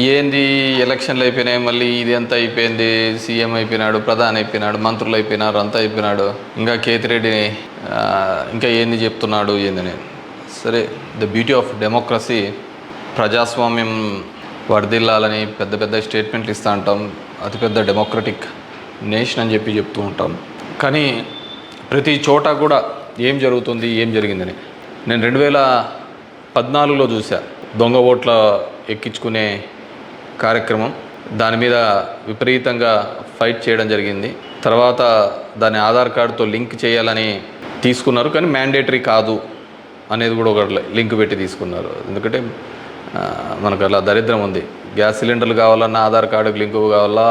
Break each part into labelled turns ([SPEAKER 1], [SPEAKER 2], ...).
[SPEAKER 1] ఏంది ఎలక్షన్లు అయిపోయినాయి, మళ్ళీ ఇది అంతా అయిపోయింది, సీఎం అయిపోయినాడు, ప్రధాని అయిపోయినాడు, మంత్రులు అయిపోయినారు, అంతా అయిపోయినాడు, ఇంకా కేతిరెడ్డిని ఇంకా ఏంది చెప్తున్నాడు ఏందని. సరే, ద బ్యూటీ ఆఫ్ డెమోక్రసీ, ప్రజాస్వామ్యం వర్ధిల్లాలని పెద్ద పెద్ద స్టేట్మెంట్లు ఇస్తూ ఉంటాం, అతిపెద్ద డెమోక్రటిక్ నేషన్ అని చెప్తూ ఉంటాం. కానీ ప్రతి చోట కూడా ఏం జరుగుతుంది, ఏం జరిగిందని నేను 2014లో చూసా. దొంగ ఓట్ల ఎక్కించుకునే కార్యక్రమం, దాని మీద విపరీతంగా ఫైట్ చేయడం జరిగింది. తర్వాత దాన్ని ఆధార్ కార్డుతో లింక్ చేయాలని తీసుకున్నారు, కానీ మ్యాండేటరీ కాదు అనేది కూడా ఒక లింక్ పెట్టి తీసుకున్నారు. ఎందుకంటే మనకు అలా దరిద్రం ఉంది. గ్యాస్ సిలిండర్లు కావాలన్నా ఆధార్ కార్డుకి లింకు కావాలా,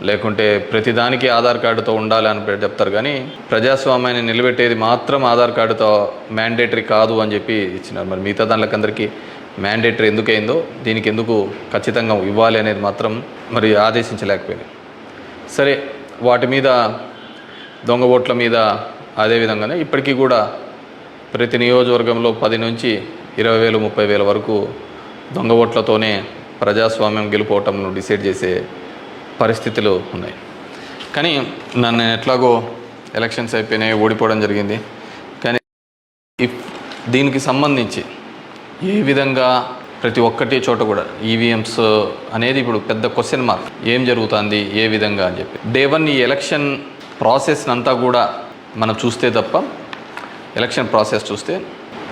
[SPEAKER 1] లేకుంటే ప్రతిదానికి ఆధార్ కార్డుతో ఉండాలి అని చెప్తారు. కానీ ప్రజాస్వామ్యాన్ని నిలబెట్టేది మాత్రం ఆధార్ కార్డుతో మ్యాండేటరీ కాదు అని చెప్పి ఇచ్చినారు. మరి మిగతా దానికందరికీ మ్యాండేటరీ ఎందుకైందో, దీనికి ఎందుకు ఖచ్చితంగా ఇవ్వాలి అనేది మాత్రం మరి ఆదేశించలేకపోయింది. సరే, వాటి మీద, దొంగ ఓట్ల మీద అదేవిధంగానే ఇప్పటికీ కూడా ప్రతి నియోజకవర్గంలో 10 నుంచి 20,000 30,000 వరకు దొంగ ఓట్లతోనే ప్రజాస్వామ్యం గెలుపోవటంను డిసైడ్ చేసే పరిస్థితులు ఉన్నాయి. కానీ నన్ను ఎట్లాగో ఎలక్షన్స్ అయిపోయినాయి, ఓడిపోవడం జరిగింది. కానీ దీనికి సంబంధించి ఏ విధంగా ప్రతి ఒక్కటి చోట కూడా ఈవీఎంస్ అనేది ఇప్పుడు పెద్ద క్వశ్చన్ మార్క్. ఏం జరుగుతుంది, ఏ విధంగా అని చెప్పి డే 1 ఈ ఎలక్షన్ ప్రాసెస్ అంతా కూడా మనం చూస్తే తప్ప, ఎలక్షన్ ప్రాసెస్ చూస్తే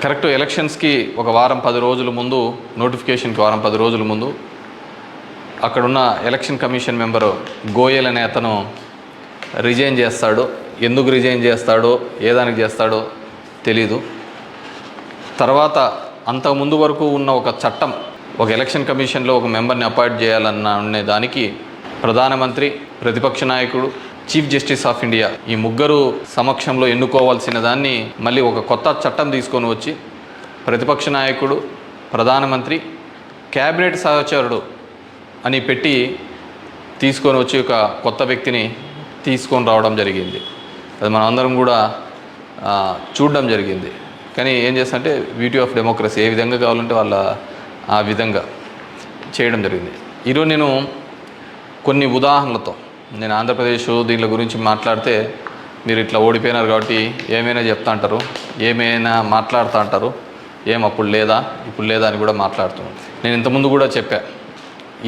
[SPEAKER 1] కరెక్ట్ ఎలక్షన్స్కి ఒక వారం 10 రోజుల ముందు, నోటిఫికేషన్కి వారం 10 రోజుల ముందు అక్కడున్న ఎలక్షన్ కమిషన్ మెంబరు గోయల్ అనే అతను రిజైన్ చేస్తాడు. ఎందుకు రిజైన్ చేస్తాడో, ఏ దానికి చేస్తాడో తెలీదు. తర్వాత అంతకుముందు వరకు ఉన్న ఒక చట్టం, ఒక ఎలక్షన్ కమిషన్లో ఒక మెంబర్ని అపాయింట్ చేయాలన్న దానికి ప్రధానమంత్రి, ప్రతిపక్ష నాయకుడు, చీఫ్ జస్టిస్ ఆఫ్ ఇండియా ఈ ముగ్గురు సమక్షంలో ఎన్నుకోవాల్సిన దాన్ని మళ్ళీ ఒక కొత్త చట్టం తీసుకొని వచ్చి ప్రతిపక్ష నాయకుడు, ప్రధానమంత్రి, క్యాబినెట్ సహచరుడు అని పెట్టి తీసుకొని వచ్చి ఒక కొత్త వ్యక్తిని తీసుకొని రావడం జరిగింది. అది మనం అందరం కూడా చూడడం జరిగింది. కానీ ఏం చేస్తారంటే బ్యూటీ ఆఫ్ డెమోక్రసీ, ఏ విధంగా కావాలంటే వాళ్ళ ఆ విధంగా చేయడం జరిగింది. ఈరోజు నేను కొన్ని ఉదాహరణలతో, నేను ఆంధ్రప్రదేశ్ దీని గురించి మాట్లాడితే మీరు ఇట్లా ఓడిపోయినారు కాబట్టి ఏమైనా చెప్తా అంటారు, ఏమైనా మాట్లాడుతూ అంటారు, ఏం అప్పుడు లేదా ఇప్పుడు లేదా అని కూడా మాట్లాడుతున్నాను. నేను ఇంతకుముందు కూడా చెప్పా,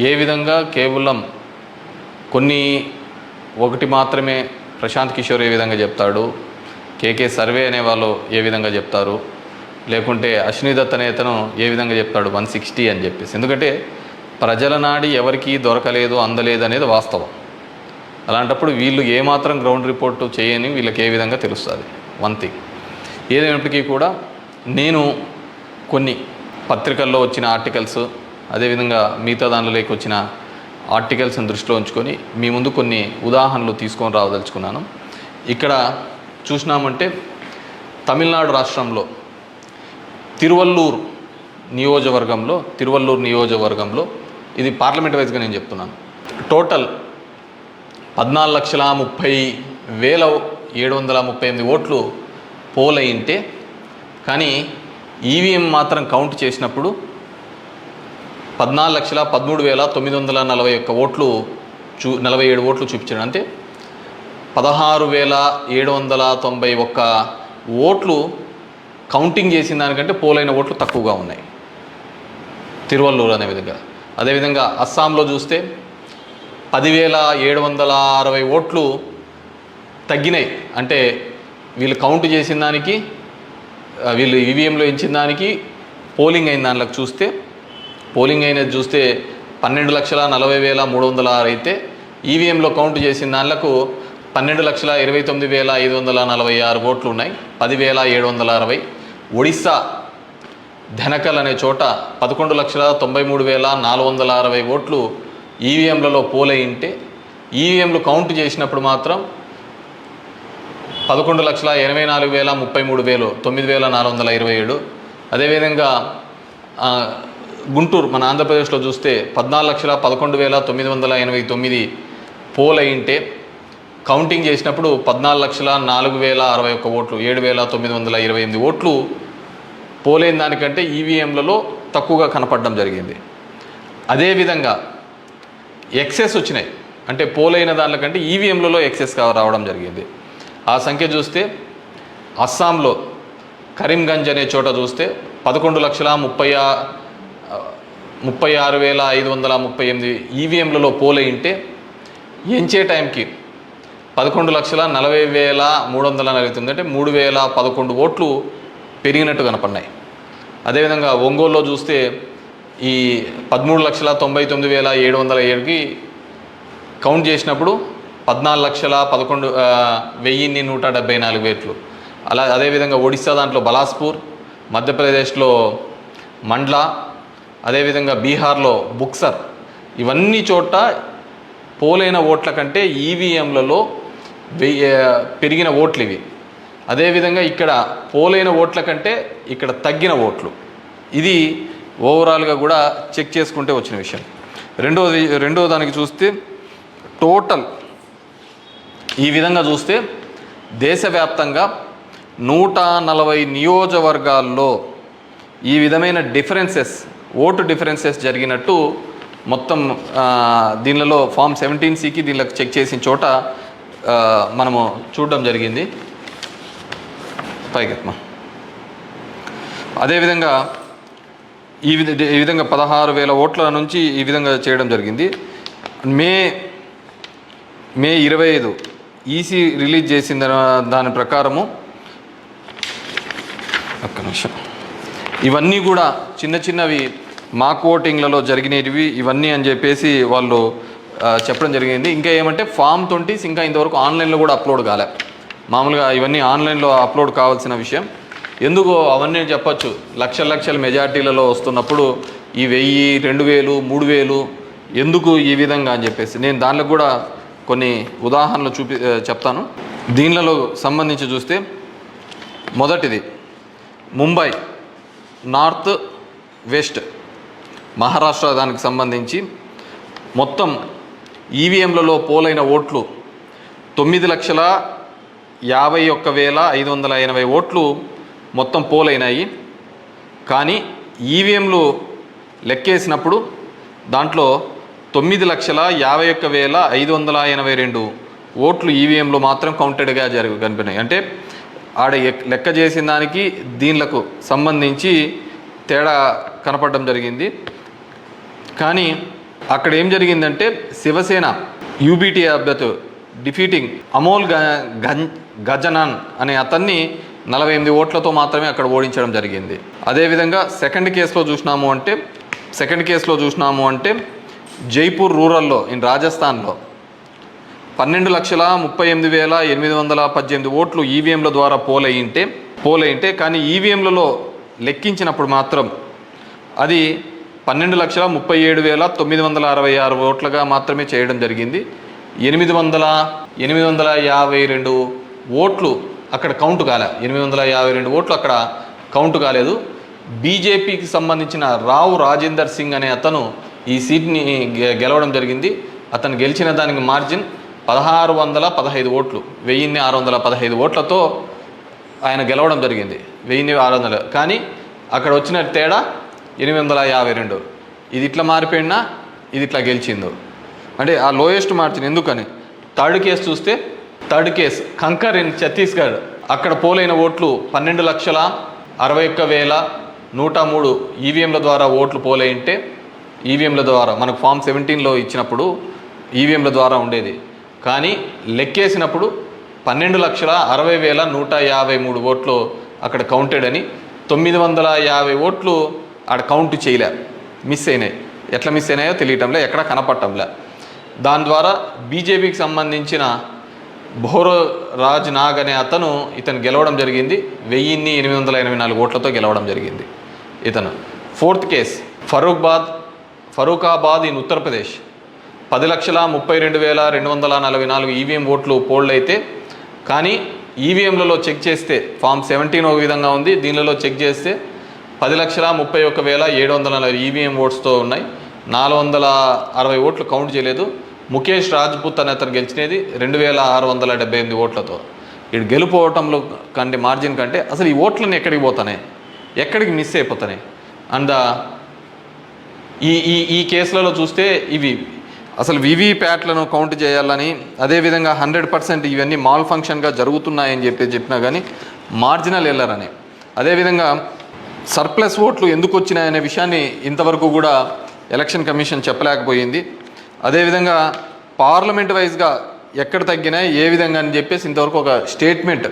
[SPEAKER 1] ఏ విధంగా కేవలం ఒకటి మాత్రమే ప్రశాంత్ కిషోర్ ఏ విధంగా చెప్తాడు, కేకే సర్వే అనే వాళ్ళు ఏ విధంగా చెప్తారు, లేకుంటే అశ్విని దత్ అనే అతను ఏ విధంగా చెప్తాడు 160 అని చెప్పేసి. ఎందుకంటే ప్రజల నాడి ఎవరికి దొరకలేదు, అందలేదు అనేది వాస్తవం. అలాంటప్పుడు వీళ్ళు ఏమాత్రం గ్రౌండ్ రిపోర్టు చేయని వీళ్ళకి ఏ విధంగా తెలుస్తుంది. వన్ థింగ్ ఏదైనప్పటికీ కూడా నేను కొన్ని పత్రికల్లో వచ్చిన ఆర్టికల్స్, అదేవిధంగా మిగతా దానిలోకి వచ్చిన ఆర్టికల్స్ని దృష్టిలో ఉంచుకొని మీ ముందు కొన్ని ఉదాహరణలు తీసుకొని రావదలుచుకున్నాను. ఇక్కడ చూసినామంటే తమిళనాడు రాష్ట్రంలో తిరువల్లూరు నియోజకవర్గంలో ఇది పార్లమెంట్ వైజ్గా నేను చెప్తున్నాను, టోటల్ 14,30,738 ఓట్లు పోల్ అయింటే, కానీ ఈవీఎం మాత్రం కౌంట్ చేసినప్పుడు 14,13,941 ఓట్లు 47 ఓట్లు చూపించాడు. అంటే 16,791 ఓట్లు కౌంటింగ్ చేసిన దానికంటే పోలైన ఓట్లు తక్కువగా ఉన్నాయి తిరువల్లూరు అనే విధంగా. అదేవిధంగా అస్సాంలో చూస్తే 10,760 ఓట్లు తగ్గినాయి. అంటే వీళ్ళు కౌంట్ చేసిన దానికి, వీళ్ళు ఈవీఎంలో ఇచ్చిన దానికి పోలింగ్ అయిన దానిలోకి చూస్తే, పోలింగ్ అయినది చూస్తే 12,40,306 అయితే ఈవీఎంలో కౌంట్ చేసిన దానిలకు 12,29,546 ఓట్లు ఉన్నాయి, 10,760. ఒడిస్సా ధనకల్ అనే చోట 11,93,460 ఓట్లు ఈవీఎంలలో పోలయింటే, ఈవీఎంలు కౌంట్ చేసినప్పుడు మాత్రం 11,84,033 9,427. అదేవిధంగా గుంటూరు మన ఆంధ్రప్రదేశ్లో చూస్తే 14,11,989 పోలయింటే, కౌంటింగ్ చేసినప్పుడు 14,04,061 ఓట్లు 7,928 ఓట్లు పోలైన దానికంటే ఈవీఎంలలో తక్కువగా కనపడడం జరిగింది. అదేవిధంగా ఎక్సెస్ వచ్చినాయి, అంటే పోలైన దానికంటే ఈవీఎంలలో ఎక్సెస్ రావడం జరిగింది. ఆ సంఖ్య చూస్తే అస్సాంలో కరీంగంజ్ అనే చోట చూస్తే 11,36,538 ఈవీఎంలలో పోలైంటే ఎంచే టైంకి 11,40,349 అంటే 3,011 ఓట్లు పెరిగినట్టు కనపడినాయి. అదేవిధంగా ఒంగోలులో చూస్తే ఈ 13,99,707కి కౌంట్ చేసినప్పుడు 14,11,174 ఓట్లు. అదేవిధంగా ఒడిశా దాంట్లో బలాస్పూర్, మధ్యప్రదేశ్లో మండ్లా, అదేవిధంగా బీహార్లో బుక్సర్, ఇవన్నీ చోట పోలైన ఓట్ల కంటే ఈవీఎంలలో పెరిగిన ఓట్లు ఇవి. అదేవిధంగా ఇక్కడ పోలైన ఓట్ల కంటే ఇక్కడ తగ్గిన ఓట్లు. ఇది ఓవరాల్గా కూడా చెక్ చేసుకుంటే వచ్చిన విషయం. రెండో దానికి చూస్తే టోటల్ ఈ విధంగా చూస్తే దేశవ్యాప్తంగా 140 నియోజకవర్గాల్లో ఈ విధమైన ఓటు డిఫరెన్సెస్ జరిగినట్టు మొత్తం దీనిలో ఫామ్ 17సికి దీనిలోకి చెక్ చేసిన చోట మనము చూడడం జరిగింది. పైకెత్మా. అదేవిధంగా ఈ విధంగా 16,000 ఓట్ల నుంచి ఈ విధంగా చేయడం జరిగింది. మే 25 ఈసీ రిలీజ్ చేసిన దాని ప్రకారము ఒక్క నిమిషం, ఇవన్నీ కూడా చిన్నవి మాక్ ఓటింగ్లలో జరిగినవి ఇవన్నీ అని చెప్పేసి వాళ్ళు చెప్పడం జరిగింది. ఇంకా ఏమంటే ఫామ్ 20 ఇంకా ఇంతవరకు ఆన్లైన్లో కూడా అప్లోడ్ కాలే. మామూలుగా ఇవన్నీ ఆన్లైన్లో అప్లోడ్ కావాల్సిన విషయం. ఎందుకో అవన్నీ చెప్పచ్చు, లక్షల మెజార్టీలలో వస్తున్నప్పుడు ఈ 1000, 2000, 3000 ఎందుకు ఈ విధంగా అని చెప్పేసి నేను దానిలో కూడా కొన్ని ఉదాహరణలు చెప్తాను. దీనిలో సంబంధించి చూస్తే మొదటిది ముంబై నార్త్ వెస్ట్ మహారాష్ట్ర దానికి సంబంధించి మొత్తం ఈవీఎంలలో పోలైన ఓట్లు 9,51,580 ఓట్లు మొత్తం పోలైనాయి. కానీ ఈవీఎంలు లెక్కేసినప్పుడు దాంట్లో 9,51,582 ఓట్లు ఈవీఎంలో మాత్రం కౌంటెడ్గా కనిపినాయి. అంటే ఆడ లెక్క చేసిన దానికి దీనిలకు సంబంధించి తేడా కనపడడం జరిగింది. కానీ అక్కడ ఏం జరిగిందంటే శివసేన యూబీటీ అభ్యర్థి డిఫీటింగ్ అమోల్ గజనాన్ అనే అతన్ని 48 ఓట్లతో మాత్రమే అక్కడ ఓడించడం జరిగింది. అదేవిధంగా సెకండ్ కేసులో చూసినాము అంటే జైపూర్ రూరల్లో రాజస్థాన్లో 12,38,818 ఓట్లు ఈవీఎంల ద్వారా పోలైంటే కానీ ఈవీఎంలలో లెక్కించినప్పుడు మాత్రం అది 12,37,966 ఓట్లుగా మాత్రమే చేయడం జరిగింది. 852 ఓట్లు అక్కడ కౌంట్ కాలే. 852 ఓట్లు అక్కడ కౌంట్ కాలేదు. బీజేపీకి సంబంధించిన రావు రాజేందర్ సింగ్ అనే అతను ఈ సీట్ని గెలవడం జరిగింది. అతను గెలిచిన దానికి మార్జిన్ 1,615 ఓట్లు, 1,615 ఓట్లతో ఆయన గెలవడం జరిగింది. 1,600. కానీ అక్కడ వచ్చిన తేడా 852. ఇది ఇట్లా మారిపోయినా ఇది ఇట్లా గెలిచిందో అంటే ఆ లోయెస్ట్ మార్జిన్. ఎందుకని థర్డ్ కేసు కంకర్ ఇన్ ఛత్తీస్గఢ్, అక్కడ పోలైన ఓట్లు 12,61,103 ఈవీఎంల ద్వారా ఓట్లు పోలైంటే ఈవీఎంల ద్వారా మనకు ఫామ్ 17లో ఇచ్చినప్పుడు ఈవీఎంల ద్వారా ఉండేది. కానీ లెక్కేసినప్పుడు 12,60,153 ఓట్లు అక్కడ కౌంటెడ్ అని 950 ఓట్లు ఆడ కౌంట్ చేయలే, మిస్ అయినాయి. ఎట్లా మిస్ అయినాయో తెలియటంలే, ఎక్కడ కనపడటంలే. దాని ద్వారా బీజేపీకి సంబంధించిన భోరో రాజ్ నాగ్ అనే ఇతను గెలవడం జరిగింది. 1,884 ఓట్లతో గెలవడం జరిగింది ఇతను. Fourth case Farrukhabad in Uttar Pradesh 10,32,244 EVM ఓట్లు పోల్డ్ అయితే కానీ ఈవీఎంలలో చెక్ చేస్తే ఫామ్ 17 ఒక విధంగా ఉంది, దీనిలో చెక్ చేస్తే 10,31,740 ఈవీఎం ఓట్స్తో ఉన్నాయి. 460 ఓట్లు కౌంట్ చేయలేదు. ముఖేష్ రాజ్పుత్ అనే అతను గెలిచినది 2,678 ఓట్లతో. ఇటు గెలుపోవటంలో కంటే మార్జిన్ కంటే అసలు ఈ ఓట్లన్నీ ఎక్కడికి పోతున్నాయి, ఎక్కడికి మిస్ అయిపోతున్నాయి. అండ్ ఈ ఈ ఈ కేసులలో చూస్తే ఇవి అసలు వివిప్యాట్లను కౌంట్ చేయాలని, అదేవిధంగా 100% ఇవన్నీ మాల్ ఫంక్షన్గా జరుగుతున్నాయని చెప్పినా కానీ మార్జినల్ ఎర్రర్ అని, అదేవిధంగా సర్ప్లస్ ఓట్లు ఎందుకు వచ్చినాయనే విషయాన్ని ఇంతవరకు కూడా ఎలక్షన్ కమిషన్ చెప్పలేకపోయింది. అదేవిధంగా పార్లమెంట్ వైజ్గా ఎక్కడ తగ్గినాయి ఏ విధంగా అని చెప్పేసి ఇంతవరకు ఒక స్టేట్మెంట్,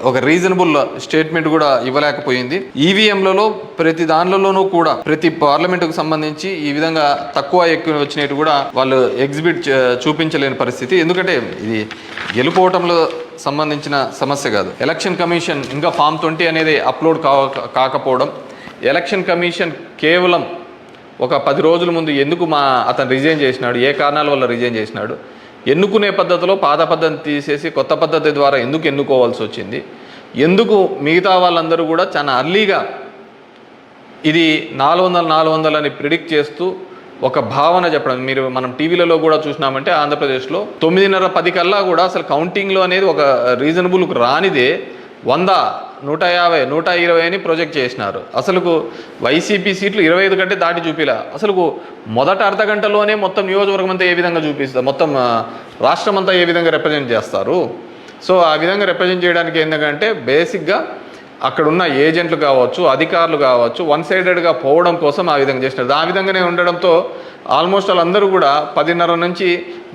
[SPEAKER 1] ఒక రీజనబుల్ స్టేట్మెంట్ కూడా ఇవ్వలేకపోయింది. ఈవీఎంలలో ప్రతి దానిలోనూ కూడా ప్రతి పార్లమెంటుకు సంబంధించి ఈ విధంగా తక్కువ ఎక్కువ వచ్చినట్టు కూడా వాళ్ళు ఎగ్జిబిట్ చూపించలేని పరిస్థితి. ఎందుకంటే ఇది గెలుపోవటంలో సంబంధించిన సమస్య కాదు. ఎలక్షన్ కమిషన్ ఇంకా ఫామ్ 20 అనేది అప్లోడ్ కాకపోవడం, ఎలక్షన్ కమిషన్ కేవలం ఒక 10 రోజుల ముందు ఎందుకు అతను రిజైన్ చేసినాడు, ఏ కారణాల వల్ల రిజైన్ చేసినాడు, ఎన్నుకునే పద్ధతిలో పాత పద్ధతిని తీసేసి కొత్త పద్ధతి ద్వారా ఎందుకు ఎన్నుకోవాల్సి వచ్చింది, ఎందుకు మిగతా వాళ్ళందరూ కూడా చాలా అర్లీగా ఇది 400 అని ప్రిడిక్ట్ చేస్తూ ఒక భావన చెప్పడం. మనం టీవీలలో కూడా చూసినామంటే ఆంధ్రప్రదేశ్లో 9:30, 10 కల్లా కూడా అసలు కౌంటింగ్లో అనేది ఒక రీజనబుల్ రానిదే 100, 150, 120 అని ప్రొజెక్ట్ చేసినారు. అసలుకు వైసీపీ సీట్లు 25 కంటే దాటి చూపిలా. అసలుకు మొదట అర్ధ గంటలోనే మొత్తం నియోజకవర్గం అంతా ఏ విధంగా చూపిస్తారు, మొత్తం రాష్ట్రం అంతా ఏ విధంగా రిప్రజెంట్ చేస్తారు. సో ఆ విధంగా రిప్రజెంట్ చేయడానికి ఏంటంటే బేసిక్గా అక్కడున్న ఏజెంట్లు కావచ్చు, అధికారులు కావచ్చు, వన్ సైడెడ్గా పోవడం కోసం ఆ విధంగా చేసినారు. ఆ విధంగానే ఉండడంతో ఆల్మోస్ట్ వాళ్ళందరూ కూడా 10:30 నుంచి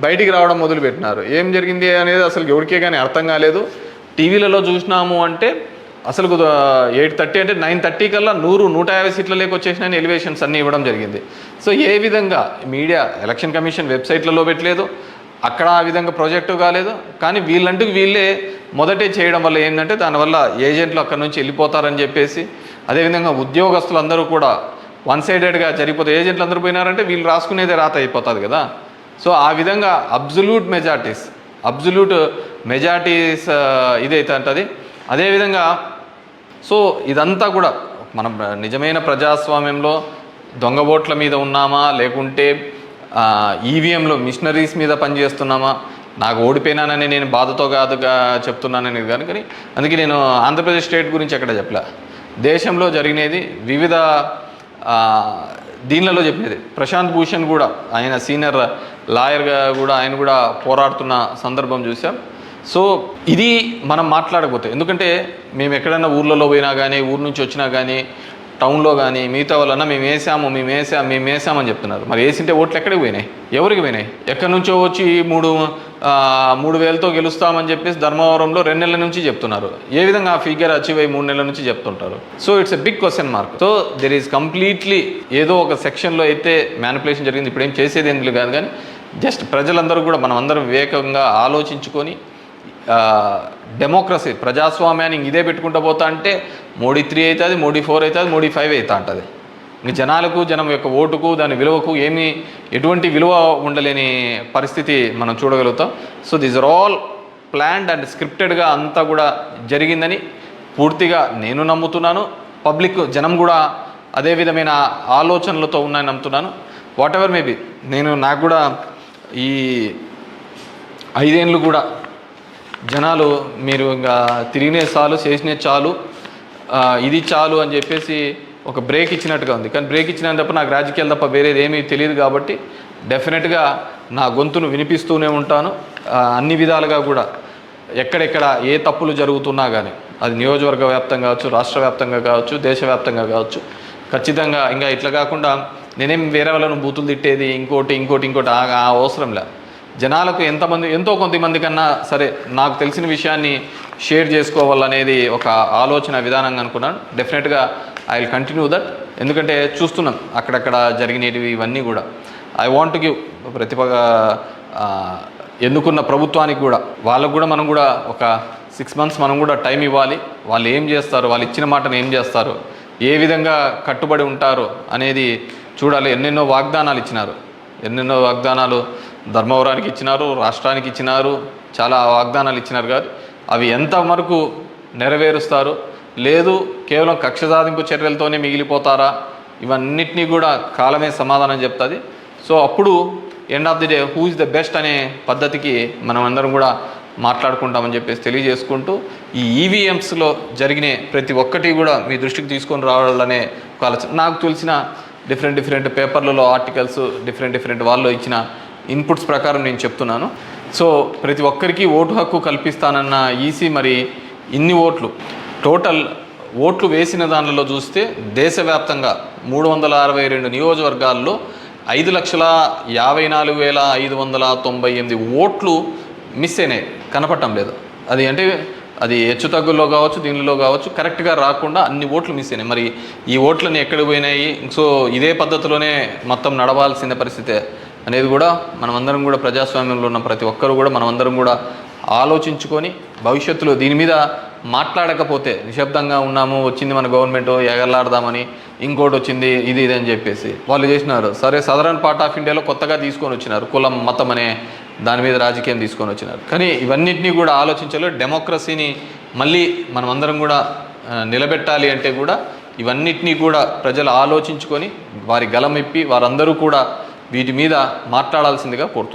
[SPEAKER 1] బయటికి రావడం మొదలుపెట్టినారు. ఏం జరిగింది అనేది అసలు ఎవరికే కానీ అర్థం కాలేదు. టీవీలలో చూసినాము అంటే అసలు 8:30 అంటే 9:30 కల్లా 100, 150 సీట్ల లేక వచ్చేసినాయని ఎలివేషన్స్ అన్నీ ఇవ్వడం జరిగింది. సో ఏ విధంగా మీడియా ఎలక్షన్ కమిషన్ వెబ్సైట్లలో పెట్టలేదు, అక్కడ ఆ విధంగా ప్రాజెక్టు కాలేదు. కానీ వీళ్ళే మొదటే చేయడం వల్ల ఏంటంటే దానివల్ల ఏజెంట్లు అక్కడి నుంచి వెళ్ళిపోతారని చెప్పేసి, అదేవిధంగా ఉద్యోగస్తులందరూ కూడా వన్ సైడెడ్గా జరిగిపోతే ఏజెంట్లు అందరూ పోయినారంటే వీళ్ళు రాసుకునేదే రాత అయిపోతుంది కదా. సో ఆ విధంగా అబ్జల్యూట్ మెజారిటీస్ ఇదైతే అంటది. అదేవిధంగా సో ఇదంతా కూడా మనం నిజమైన ప్రజాస్వామ్యంలో దొంగ ఓట్ల మీద ఉన్నామా, లేకుంటే ఈవీఎంలో మిషనరీస్ మీద పనిచేస్తున్నామా, నాకు ఓడిపోయినానని నేను బాధతో కాదుగా చెప్తున్నానని కానీ అందుకే నేను ఆంధ్రప్రదేశ్ స్టేట్ గురించి ఎక్కడ చెప్పలే. దేశంలో జరిగినది వివిధ దీనిలలో చెప్పినది. ప్రశాంత్ భూషణ్ కూడా ఆయన సీనియర్ లాయర్గా కూడా ఆయన కూడా పోరాడుతున్న సందర్భం చూసాం. సో ఇది మనం మాట్లాడకపోతే, ఎందుకంటే మేము ఎక్కడైనా ఊర్లలో పోయినా కానీ, ఊరు నుంచి వచ్చినా కానీ, టౌన్లో కానీ మిగతా వాళ్ళన్నా మేము వేసామని చెప్తున్నారు. మరి వేసింటే ఓట్లు ఎక్కడికి పోయినాయి, ఎవరికి పోయినాయి? ఎక్కడి నుంచో వచ్చి 3,000తో గెలుస్తామని చెప్పేసి ధర్మవరంలో 2 నెలల నుంచి చెప్తున్నారు. ఏ విధంగా ఆ ఫిగర్ అచీవ్ అయ్యి 3 నెలల నుంచి చెప్తుంటారు? So it's a big question mark. So there is completely ఏదో ఒక సెక్షన్లో అయితే మ్యానిపులేషన్ జరిగింది. ఇప్పుడు ఏం చేసేది ఎందుకు కాదు, కానీ జస్ట్ ప్రజలందరూ కూడా మనం అందరం వివేకంగా ఆలోచించుకొని డెమోక్రసీ ప్రజాస్వామ్యాన్ని ఇదే పెట్టుకుంటూ పోతా అంటే మోడీ 3 అవుతుంది, మోడీ 4 అవుతుంది, మోడీ 5 అవుతా ఉంటుంది. ఇంక జనం యొక్క ఓటుకు దాని విలువకు ఎటువంటి విలువ ఉండలేని పరిస్థితి మనం చూడగలుగుతాం. So these are all planned and స్క్రిప్టెడ్గా అంతా కూడా జరిగిందని పూర్తిగా నేను నమ్ముతున్నాను. పబ్లిక్ జనం కూడా అదే విధమైన ఆలోచనలతో ఉన్నాయని నమ్ముతున్నాను. వాట్ ఎవర్ మేబీ నాకు కూడా ఈ 5 ఏళ్ళు కూడా జనాలు మీరు ఇంకా తిరిగినే చాలు, చేసినే చాలు, ఇది చాలు అని చెప్పేసి ఒక బ్రేక్ ఇచ్చినట్టుగా ఉంది. కానీ బ్రేక్ ఇచ్చినంత తప్ప నాకు రాజకీయాలు తప్ప వేరేది ఏమీ తెలియదు. కాబట్టి డెఫినెట్గా నా గొంతును వినిపిస్తూనే ఉంటాను. అన్ని విధాలుగా కూడా ఎక్కడెక్కడ ఏ తప్పులు జరుగుతున్నా కానీ, అది నియోజకవర్గ వ్యాప్తంగా కావచ్చు, రాష్ట్ర వ్యాప్తంగా కావచ్చు, దేశవ్యాప్తంగా కావచ్చు, ఖచ్చితంగా ఇంకా ఇట్లా కాకుండా నేనేం వేరే వాళ్ళను బూతులు తిట్టేది ఇంకోటి ఆ అవసరం లేదు. జనాలకు ఎంతో కొంతమంది కన్నా సరే నాకు తెలిసిన విషయాన్ని షేర్ చేసుకోవాలనేది ఒక ఆలోచన విధానంగా అనుకున్నాను. డెఫినెట్గా ఐ విల్ కంటిన్యూ దట్. ఎందుకంటే చూస్తున్నాం అక్కడక్కడ జరిగినవి ఇవన్నీ కూడా. ఐ వాంట్ గివ్ ఎన్నుకున్న ప్రభుత్వానికి కూడా, వాళ్ళకు కూడా మనం కూడా ఒక 6 months మనం కూడా టైం ఇవ్వాలి. వాళ్ళు ఏం చేస్తారు, వాళ్ళు ఇచ్చిన మాటను ఏం చేస్తారు, ఏ విధంగా కట్టుబడి ఉంటారు అనేది చూడాలి. ఎన్నెన్నో వాగ్దానాలు ధర్మవరానికి ఇచ్చినారు, రాష్ట్రానికి ఇచ్చినారు, చాలా వాగ్దానాలు ఇచ్చినారు. కాదు అవి ఎంతవరకు నెరవేరుస్తారు, లేదు కేవలం కక్ష సాధింపు చర్యలతోనే మిగిలిపోతారా, ఇవన్నిటినీ కూడా కాలమే సమాధానం చెప్తుంది. సో అప్పుడు end of the day who is the best అనే పద్ధతికి మనం అందరం కూడా మాట్లాడుకుంటామని చెప్పేసి తెలియజేసుకుంటూ, ఈ ఈవీఎంస్లో జరిగిన ప్రతి ఒక్కటి కూడా మీ దృష్టికి తీసుకొని రావాలనే ఒక ఆలోచన. నాకు తెలిసిన డిఫరెంట్ పేపర్లలో ఆర్టికల్స్ డిఫరెంట్ వాళ్ళు ఇచ్చిన ఇన్పుట్స్ ప్రకారం నేను చెప్తున్నాను. సో ప్రతి ఒక్కరికి ఓటు హక్కు కల్పిస్తానన్న ఈసీ మరి ఇన్ని ఓట్లు టోటల్ ఓట్లు వేసిన దానిలో చూస్తే దేశవ్యాప్తంగా 362 నియోజకవర్గాల్లో 5,54,598 ఓట్లు మిస్ అయినాయి, కనపడటం లేదు. అది అంటే అది హెచ్చుతగ్గుల్లో కావచ్చు, దీనిలో కావచ్చు, కరెక్ట్గా రాకుండా అన్ని ఓట్లు మిస్ అయినాయి. మరి ఈ ఓట్లని ఎక్కడికి పోయినాయి? సో ఇదే పద్ధతిలోనే మొత్తం నడవాల్సిన పరిస్థితే అనేది కూడా మనమందరం కూడా ప్రజాస్వామ్యంలో ఉన్న ప్రతి ఒక్కరు కూడా మనమందరం కూడా ఆలోచించుకొని భవిష్యత్తులో దీని మీద మాట్లాడకపోతే నిశ్శబ్దంగా ఉన్నాము, వచ్చింది మన గవర్నమెంట్ ఎగలాడదామని, ఇంకోటి వచ్చింది ఇది అని చెప్పేసి వాళ్ళు చేసినారు. సరే, సదరన్ పార్ట్ ఆఫ్ ఇండియాలో కొత్తగా తీసుకొని వచ్చినారు, కులం మతం అనే దాని మీద రాజకీయం తీసుకొని వచ్చినారు. కానీ ఇవన్నిటినీ కూడా ఆలోచించాలి. డెమోక్రసీని మళ్ళీ మనమందరం కూడా నిలబెట్టాలి అంటే కూడా ఇవన్నిటినీ కూడా ప్రజలు ఆలోచించుకొని వారి గలం ఇప్పి వారందరూ కూడా వీటి మీద మాట్లాడాల్సిందిగా కోరుతున్నారు.